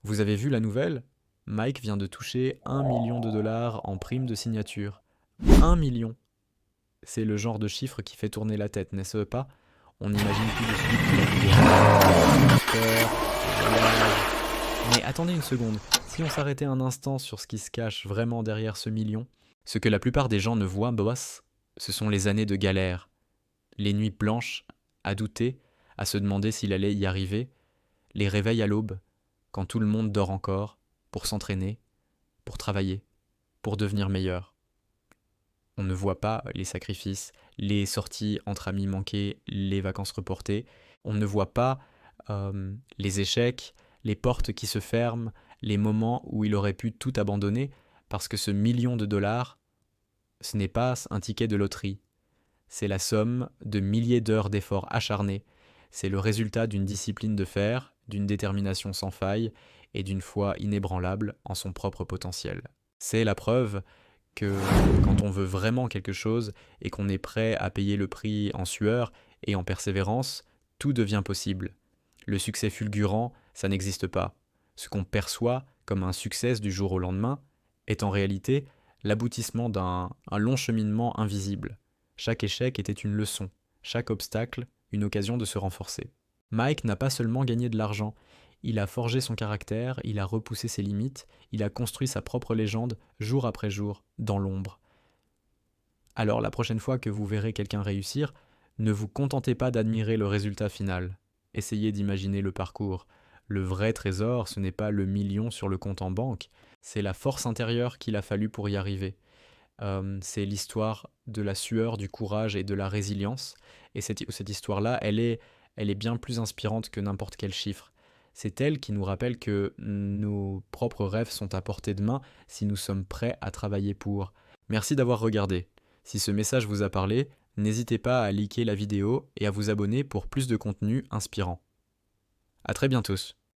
Vous avez vu la nouvelle? Mike vient de toucher 1 million de dollars en prime de signature. 1 million! C'est le genre de chiffre qui fait tourner la tête, n'est-ce pas? On imagine tout de suite qu'il a pu des sport, des voyages. Mais attendez une seconde, si on s'arrêtait un instant sur ce qui se cache vraiment derrière ce million, ce que la plupart des gens ne voient, boss, ce sont les années de galère, les nuits blanches, à douter, à se demander s'il allait y arriver, les réveils à l'aube, quand tout le monde dort encore, pour s'entraîner, pour travailler, pour devenir meilleur. On ne voit pas les sacrifices, les sorties entre amis manquées, les vacances reportées. On ne voit pas les échecs, les portes qui se ferment, les moments où il aurait pu tout abandonner parce que ce 1 million de dollars, ce n'est pas un ticket de loterie. C'est la somme de milliers d'heures d'efforts acharnés. C'est le résultat d'une discipline de fer, d'une détermination sans faille et d'une foi inébranlable en son propre potentiel. C'est la preuve que quand on veut vraiment quelque chose et qu'on est prêt à payer le prix en sueur et en persévérance, tout devient possible. Le succès fulgurant, ça n'existe pas. Ce qu'on perçoit comme un succès du jour au lendemain est en réalité l'aboutissement d'un long cheminement invisible. Chaque échec était une leçon, chaque obstacle une occasion de se renforcer. Mike n'a pas seulement gagné de l'argent, il a forgé son caractère, il a repoussé ses limites, il a construit sa propre légende jour après jour, dans l'ombre. Alors la prochaine fois que vous verrez quelqu'un réussir, ne vous contentez pas d'admirer le résultat final. Essayez d'imaginer le parcours. Le vrai trésor, ce n'est pas le million sur le compte en banque, c'est la force intérieure qu'il a fallu pour y arriver. C'est l'histoire de la sueur, du courage et de la résilience. Et cette histoire-là, elle est bien plus inspirante que n'importe quel chiffre. C'est elle qui nous rappelle que nos propres rêves sont à portée de main si nous sommes prêts à travailler pour. Merci d'avoir regardé. Si ce message vous a parlé, n'hésitez pas à liker la vidéo et à vous abonner pour plus de contenu inspirant. À très bientôt.